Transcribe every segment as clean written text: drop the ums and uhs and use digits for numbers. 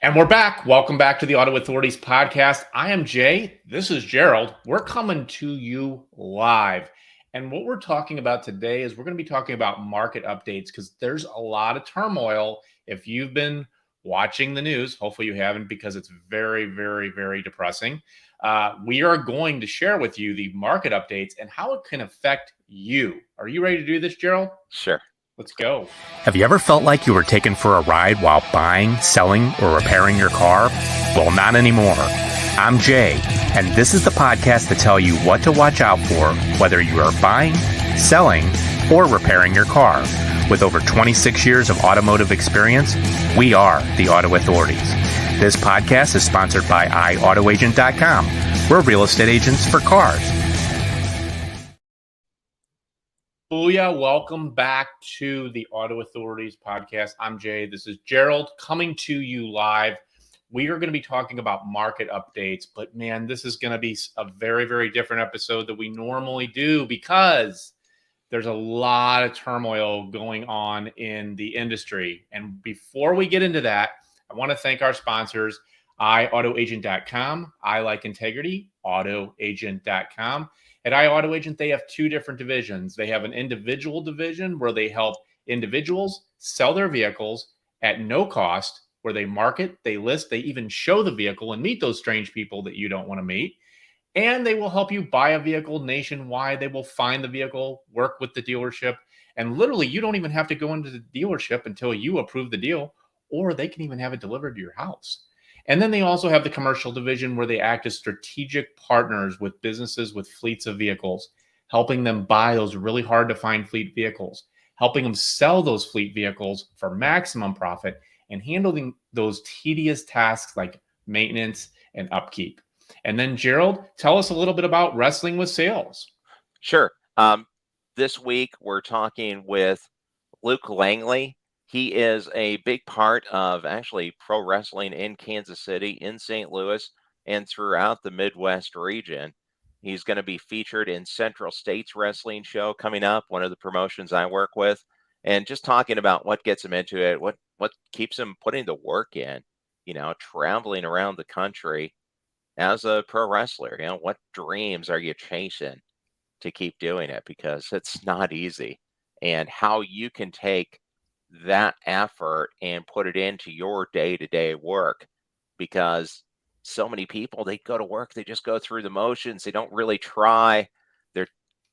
And we're back. Welcome back to the Auto Authorities Podcast. I am Jay. This is Gerald. We're coming to you live. And what we're talking about today is we're going to be talking about market updates because there's a lot of turmoil. If you've been watching the news, hopefully you haven't because it's very, very, very depressing. We are going to share with you the market updates and how it can affect you. Are you ready to do this, Gerald? Sure. Let's go. Have you ever felt like you were taken for a ride while buying, selling, or repairing your car? Well, not anymore. I'm Jay, and this is the podcast to tell you what to watch out for, whether you are buying, selling, or repairing your car. With over 26 years of automotive experience, we are the Auto Authorities. This podcast is sponsored by iAutoAgent.com. We're real estate agents for cars. Booyah, welcome back to the Auto Authorities Podcast. I'm Jay. This is Gerald coming to you live. We are going to be talking about market updates, but man, this is going to be a very, very different episode than we normally do because there's a lot of turmoil going on in the industry. And before we get into that, I want to thank our sponsors, iAutoAgent.com, I Like Integrity, AutoAgent.com. At iAutoAgent, they have two different divisions. They have an individual division where they help individuals sell their vehicles at no cost, where they market, they list, they even show the vehicle and meet those strange people that you don't want to meet. And they will help you buy a vehicle nationwide. They will find the vehicle, work with the dealership, and literally you don't even have to go into the dealership until you approve the deal, or they can even have it delivered to your house. And then they also have the commercial division where they act as strategic partners with businesses with fleets of vehicles, helping them buy those really hard to find fleet vehicles, helping them sell those fleet vehicles for maximum profit, and handling those tedious tasks like maintenance and upkeep. And then Gerald, tell us a little bit about wrestling with sales. Sure. This week we're talking with Luke Langley. He is a big part of actually pro wrestling in Kansas City, in St. Louis, and throughout the Midwest region. He's going to be featured in Central States Wrestling Show coming up, one of the promotions I work with, and just talking about what gets him into it, what keeps him putting the work in, traveling around the country as a pro wrestler. What dreams are you chasing to keep doing it? Because it's not easy. And how you can take that effort and put it into your day-to-day work, because so many people, they go to work, they just go through the motions, they don't really try, they're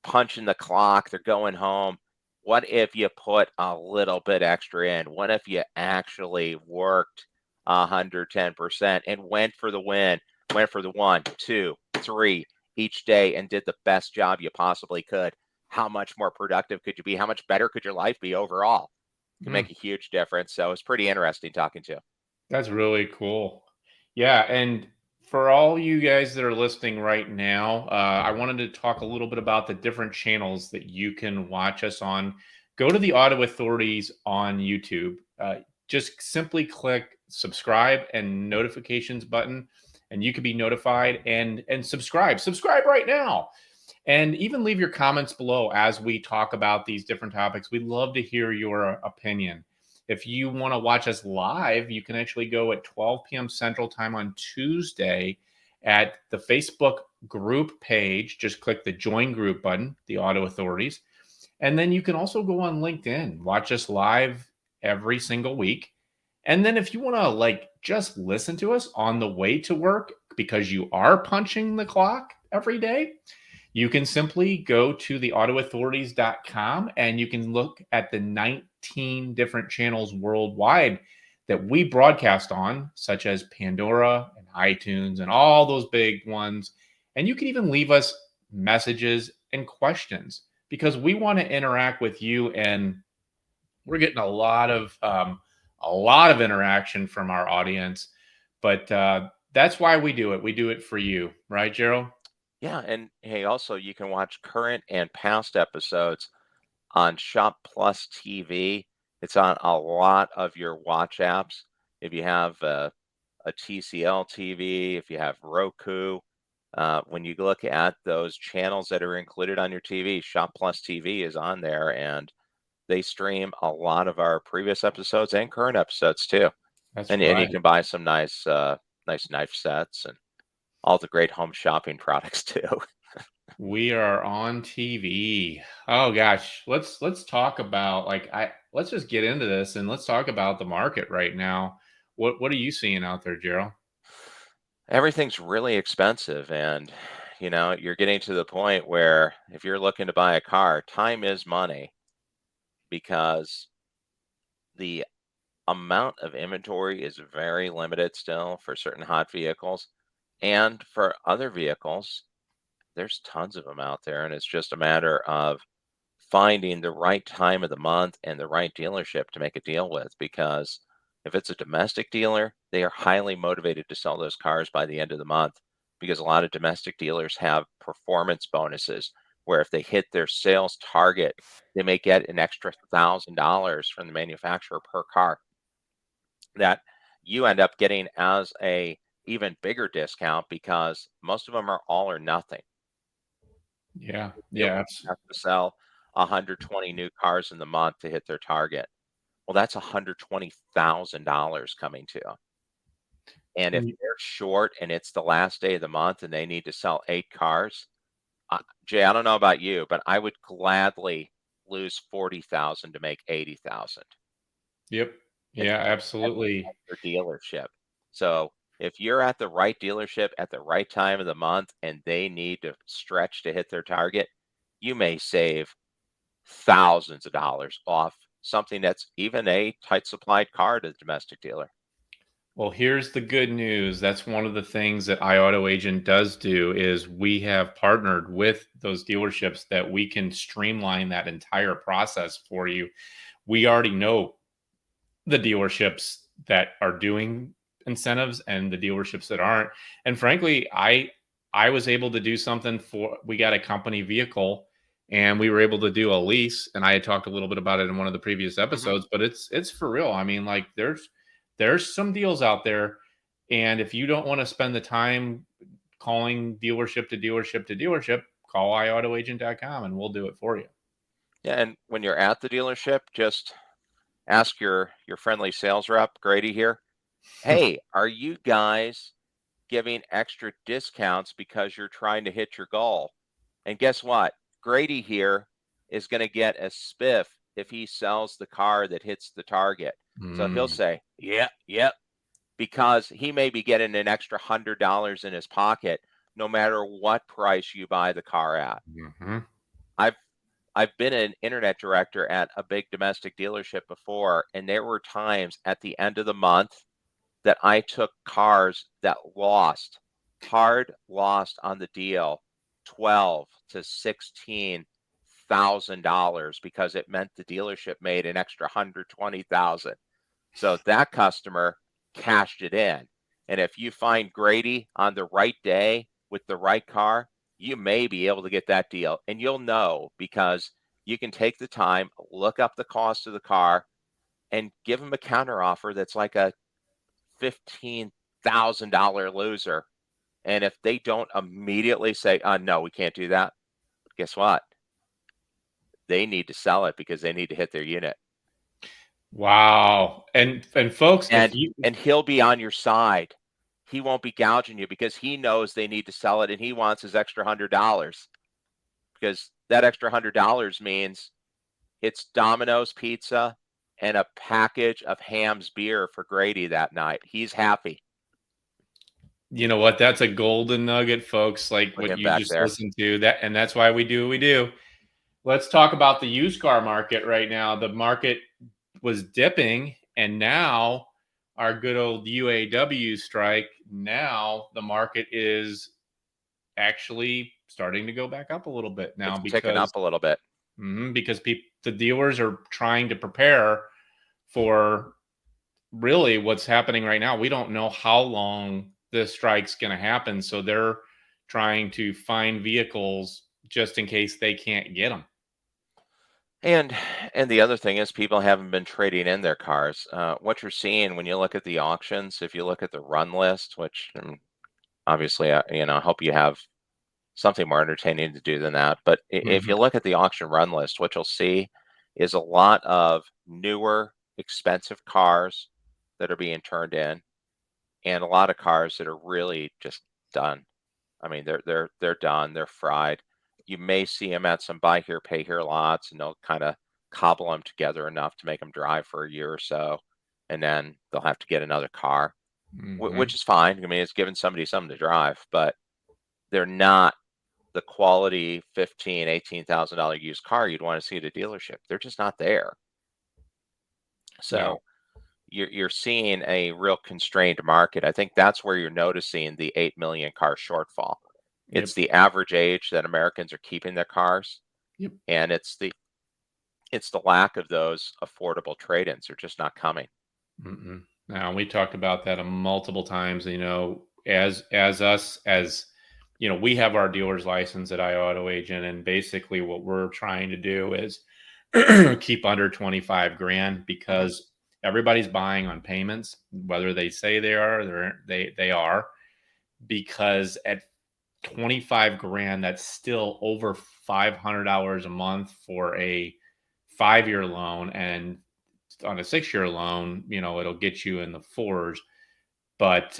punching the clock, they're going home. What if you put a little bit extra in? What if you actually worked 110% and went for the win, went for the 1, 2, 3 each day and did the best job you possibly could? How much more productive could you be? How much better could your life be overall? Can make a huge difference. So it's pretty interesting talking to. That's really cool. Yeah. And for all you guys that are listening right now, I wanted to talk a little bit about the different channels that you can watch us on. Go to the Auto Authorities on YouTube. Just simply click subscribe and notifications button, and you can be notified and subscribe. Subscribe right now. And even leave your comments below as we talk about these different topics. We'd love to hear your opinion. If you want to watch us live, you can actually go at 12 p.m. Central Time on Tuesday at the Facebook group page. Just click the join group button, the Auto Authorities. And then you can also go on LinkedIn, watch us live every single week. And then if you want to just listen to us on the way to work because you are punching the clock every day, you can simply go to the autoauthorities.com and you can look at the 19 different channels worldwide that we broadcast on, such as Pandora and iTunes and all those big ones. And you can even leave us messages and questions because we want to interact with you. And we're getting a lot of interaction from our audience. But that's why we do it. We do it for you. Right, Gerald? Yeah, and hey, also you can watch current and past episodes on Shop Plus TV. It's on a lot of your watch apps. If you have a TCL TV, if you have Roku, when you look at those channels that are included on your TV, Shop Plus TV is on there, and they stream a lot of our previous episodes and current episodes too. That's And right. you can buy some nice knife sets and all the great home shopping products too. We are on TV. Oh gosh, let's talk about let's just get into this and let's talk about the market right now. What are you seeing out there, Gerald? Everything's really expensive, and you're getting to the point where if you're looking to buy a car, time is money because the amount of inventory is very limited still for certain hot vehicles. And for other vehicles, there's tons of them out there, and it's just a matter of finding the right time of the month and the right dealership to make a deal with. Because if it's a domestic dealer, they are highly motivated to sell those cars by the end of the month because a lot of domestic dealers have performance bonuses where if they hit their sales target, they may get an extra $1,000 from the manufacturer per car that you end up getting as a even bigger discount because most of them are all or nothing. Yeah, Dealers yeah, have to sell 120 new cars in the month to hit their target. Well, that's $120,000 coming to you. And if Mm. they're short and it's the last day of the month and they need to sell 8 cars, Jay, I don't know about you, but I would gladly lose 40,000 to make 80,000. Yep. And Yeah, that's absolutely. your dealership. So if you're at the right dealership at the right time of the month and they need to stretch to hit their target, you may save thousands of dollars off something that's even a tight supplied car to the domestic dealer. Well, here's the good news. That's one of the things that iAuto Agent does do is we have partnered with those dealerships that we can streamline that entire process for you. We already know the dealerships that are doing incentives and the dealerships that aren't. And frankly, I was able to do something for we got a company vehicle and we were able to do a lease, and I had talked a little bit about it in one of the previous Mhm. episodes, but it's for real. I mean, like there's some deals out there, and if you don't want to spend the time calling dealership to dealership to dealership, call iautoagent.com and we'll do it for you. Yeah, and when you're at the dealership, just ask your friendly sales rep, Grady here. Hey, are you guys giving extra discounts because you're trying to hit your goal? And guess what? Grady here is going to get a spiff if he sells the car that hits the target. So he'll Mm, say, "Yep, yep," because he may be getting an extra $100 in his pocket no matter what price you buy the car at. mhm. I've I've been an internet director at a big domestic dealership before, and there were times at the end of the month that I took cars that hard lost on the deal, 12 to $16,000 because it meant the dealership made an extra 120,000. So that customer cashed it in. And if you find Grady on the right day with the right car, you may be able to get that deal. And you'll know because you can take the time, look up the cost of the car, and give them a counter offer that's like a $15,000 loser. And if they don't immediately say, no, we can't do that, guess what? They need to sell it because they need to hit their unit. Wow. And folks, if And you and he'll be on your side. He won't be gouging you because he knows they need to sell it and he wants his extra $100 because that extra $100 means it's Domino's pizza and a package of Ham's beer for Grady that night. He's happy. you know what, that's a golden nugget, folks, like Put what him you back just there. listened to that, and that's why we do what we do. Let's talk about the used car market right now. The market was dipping, and now our good old UAW strike, now the market is actually starting to go back up a little bit now It's ticking because up a little bit. because the dealers are trying to prepare for really what's happening right now. We don't know how long this strike's going to happen, so they're trying to find vehicles just in case they can't get them. And the other thing is people haven't been trading in their cars. What you're seeing when you look at the auctions, if you look at the run list, which obviously, I hope you have something more entertaining to do than that. But if Mhm. you look at the auction run list, what you'll see is a lot of newer, expensive cars that are being turned in, and a lot of cars that are really just done. I mean, they're done. They're fried. You may see them at some buy here, pay here lots, and they'll kind of cobble them together enough to make them drive for a year or so, and then they'll have to get another car, which is fine. I mean, it's giving somebody something to drive, but they're not the quality $18,000 used car you'd want to see at a dealership. They're just not there. So you're seeing a real constrained market. I think that's where you're noticing the 8 million car shortfall. It's the average age that Americans are keeping their cars, and it's the lack of those affordable trade-ins. They're just not coming. Now, we talked about that multiple times. You know, as you know, we have our dealer's license at iAuto Agent, and basically what we're trying to do is keep under 25 grand because everybody's buying on payments, whether they say they are, they are, because at 25 grand, that's still over $500 a month for a 5-year loan, and on a 6-year loan, you know, it'll get you in the fours. But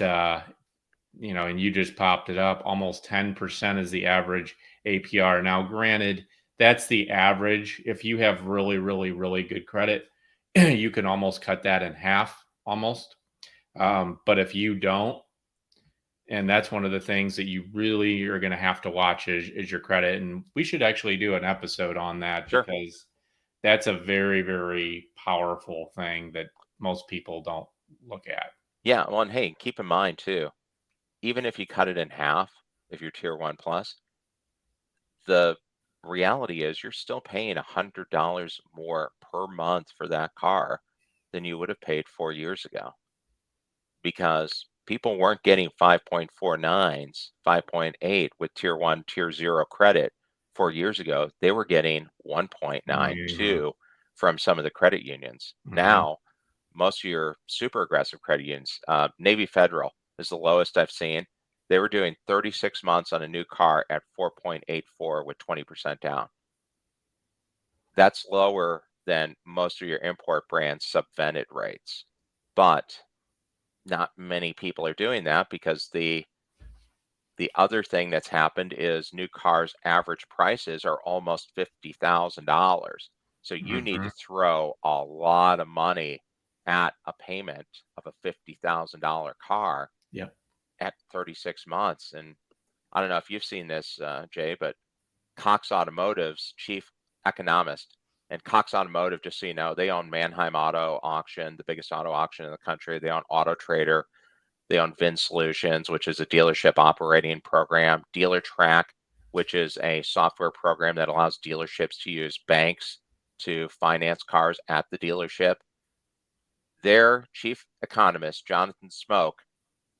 you know, and you just popped it up, almost 10% is the average APR. Now, granted, that's the average. If you have really, really, really good credit, you can almost cut that in half, almost. But if you don't, and that's one of the things that you really are going to have to watch is your credit. And we should actually do an episode on that because that's a very, very powerful thing that most people don't look at. Yeah. Well, and hey, keep in mind too, even if you cut it in half, if you're tier 1 plus, the reality is you're still paying $100 more per month for that car than you would have paid 4 years ago, because people weren't getting 5.49s, 5.8 with tier 1, tier 0 credit 4 years ago. They were getting 1.92 from some of the credit unions. Now, most of your super aggressive credit unions, Navy Federal is the lowest I've seen. They were doing 36 months on a new car at 4.84 with 20% down. That's lower than most of your import brands subvented rates. But not many people are doing that because the other thing that's happened is new cars' average prices are almost $50,000. So you need to throw a lot of money at a payment of a $50,000 car at 36 months. And I don't know if you've seen this, Jay, but Cox Automotive's chief economist, and Cox Automotive, just so you know, they own Manheim Auto Auction, the biggest auto auction in the country. They own Auto Trader. They own Vin Solutions, which is a dealership operating program. Dealer Track, which is a software program that allows dealerships to use banks to finance cars at the dealership. Their chief economist, Jonathan Smoke,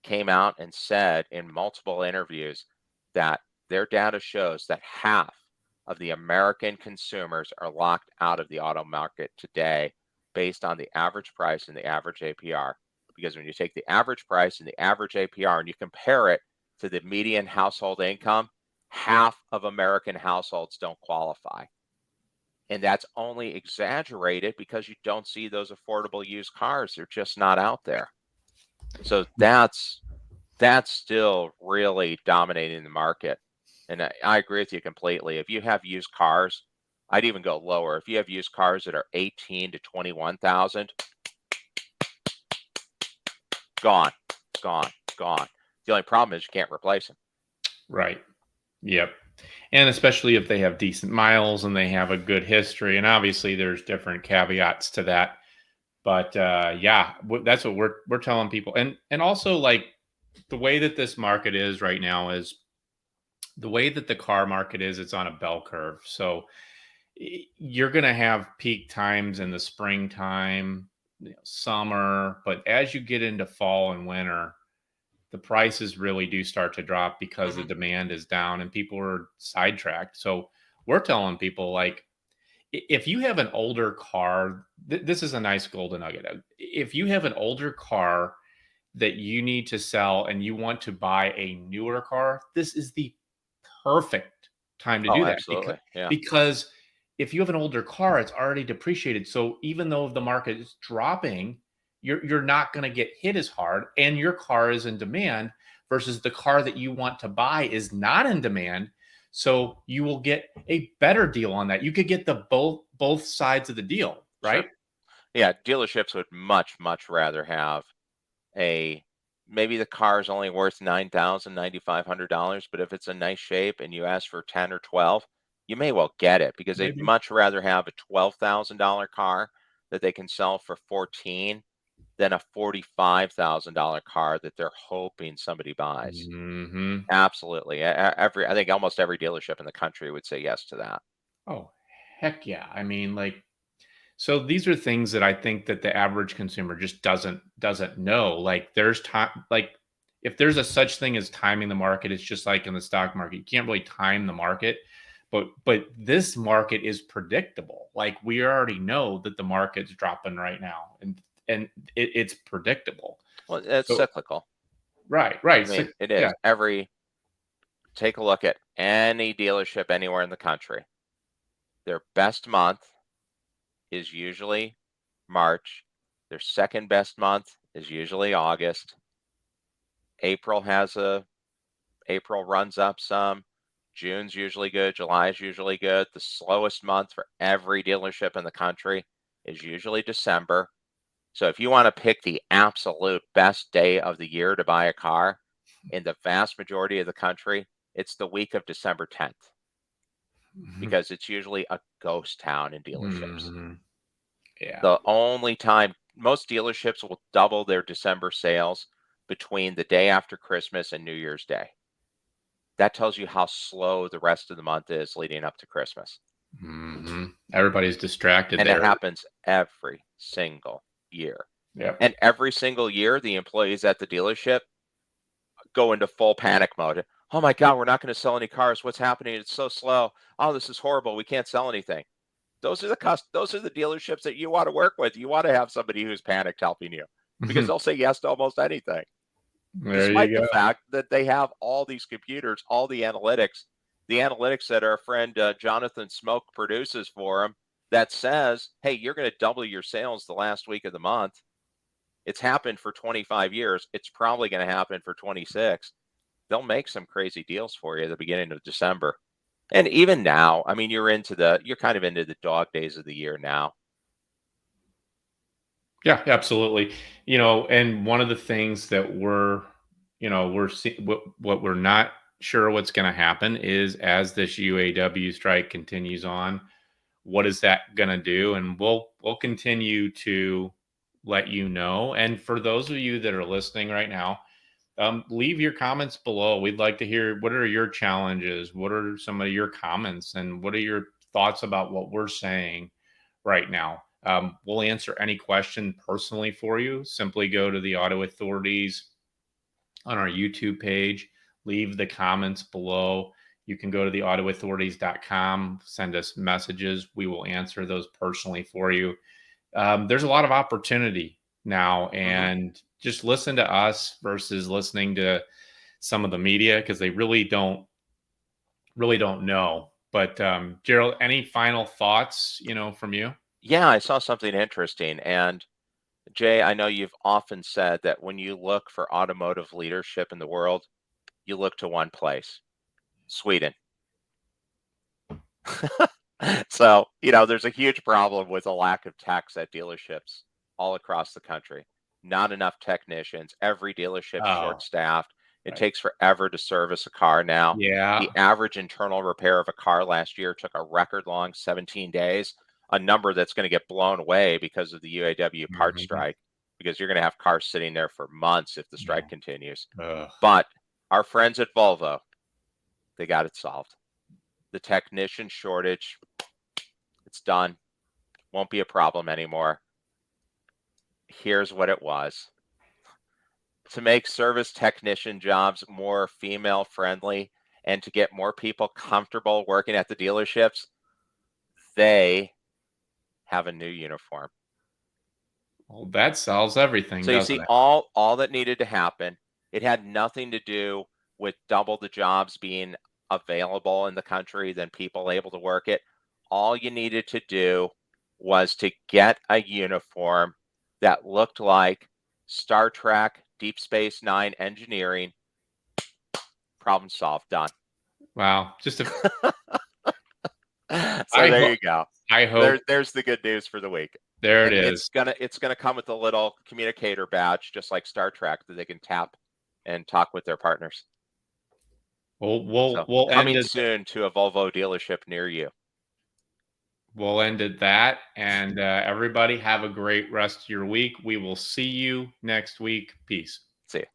came out and said in multiple interviews that their data shows that half of the American consumers are locked out of the auto market today based on the average price and the average APR. Because when you take the average price and the average APR and you compare it to the median household income, half of American households don't qualify. And that's only exaggerated because you don't see those affordable used cars. They're just not out there. So that's still really dominating the market. And I agree with you completely. If you have used cars, I'd even go lower. If you have used cars that are 18 to 21,000, gone. The only problem is you can't replace them. Right. Yep. And especially if they have decent miles and they have a good history. And obviously there's different caveats to that. But yeah, that's what we're telling people. And also, like, the way that this market is right now is the way that the car market is, it's on a bell curve. So you're going to have peak times in the springtime, summer, but as you get into fall and winter, the prices really do start to drop because the demand is down and people are sidetracked. So we're telling people, like, if you have an older car, this is a nice golden nugget. If you have an older car that you need to sell and you want to buy a newer car, this is the perfect time to do that. Absolutely. Because if you have an older car, it's already depreciated. So even though the market is dropping, you're not going to get hit as hard, and your car is in demand versus the car that you want to buy is not in demand. So you will get a better deal on that. You could get the both sides of the deal, right? Sure. Yeah, dealerships would much rather have maybe the car is only worth $9,000, $9,500, but if it's in nice shape and you ask for 10 or 12, you may well get it, because they'd Maybe. much rather have a $12,000 car that they can sell for 14 than a $45,000 car that they're hoping somebody buys. Mm-hmm. Absolutely. I think almost every dealership in the country would say yes to that. Oh, heck yeah. I mean, like, so these are things that I think that the average consumer just doesn't know. Like, there's time, like, if there's a such thing as timing the market, it's just like in the stock market. You can't really time the market, but this market is predictable. Like, we already know that the market's dropping right now, and it's predictable. Well, it's So cyclical. right. I So, mean, it yeah. is. Take a look at any dealership anywhere in the country. Their best month is usually March. Their second best month is usually August. April runs up some. June's usually good. July is usually good. The slowest month for every dealership in the country is usually December. So if you want to pick the absolute best day of the year to buy a car, in the vast majority of the country, it's the week of December 10th, because it's usually a ghost town in dealerships. Mhm. Yeah. The only time most dealerships will double their December sales between the day after Christmas and New Year's Day. That tells you how slow the rest of the month is leading up to Christmas. Everybody's distracted And there. it happens every single year. Yep. And every single year, the employees at the dealership go into full panic mode. Oh my God, we're not going to sell any cars. What's happening? It's so slow. Oh, this is horrible. We can't sell anything. Those are the dealerships that you want to work with. You want to have somebody who's panicked helping you, because they'll say yes to almost anything, There despite you the go. fact that they have all these computers, all the analytics that our friend Jonathan Smoke produces for them, that says, hey, you're going to double your sales the last week of the month. It's happened for 25 years. It's probably going to happen for 26. They'll make some crazy deals for you at the beginning of December. And even now, I mean, you're kind of into the dog days of the year now. Yeah, absolutely. And one of the things that we're seeing, what we're not sure what's going to happen is, as this UAW strike continues on, what is that going to do? And we'll continue to let you know. And for those of you that are listening right now, leave your comments below. We'd like to hear, what are your challenges? What are some of your comments? And what are your thoughts about what we're saying right now? We'll answer any question personally for you. Simply go to the Auto Authorities on our YouTube page, leave the comments below. You can go to the autoauthorities.com, send us messages. We will answer those personally for you. There's a lot of opportunity now, and just listen to us versus listening to some of the media, because they really don't know. But Gerald, any final thoughts, from you? Yeah, I saw something interesting. And Jay, I know you've often said that when you look for automotive leadership in the world, you look to one place, Sweden. So, there's a huge problem with a lack of techs at dealerships all across the country. Not enough technicians. Every dealership short-staffed. It Right. takes forever to service a car now. Yeah. The average internal repair of a car last year took a record long 17 days, a number that's going to get blown away because of the UAW part strike, because you're going to have cars sitting there for months if the strike continues. But our friends at Volvo, they got it solved. The technician shortage, it's done. Won't be a problem anymore. Here's what it was. To make service technician jobs more female friendly and to get more people comfortable working at the dealerships, they have a new uniform. Well, that solves everything, So you doesn't see, it? all that needed to happen, it had nothing to do with double the jobs being available in the country than people able to work it. All you needed to do was to get a uniform that looked like Star Trek, Deep Space Nine engineering. Problem solved, done. Wow. Just a, So I there ho- you go. I hope There's the good news for the week. there it And is. it's gonna come with a little communicator badge, just like Star Trek, that they can tap and talk with their partners. So We'll end coming it. soon to a Volvo dealership near you. We'll end at that. And everybody have a great rest of your week. We will see you next week. Peace. See you.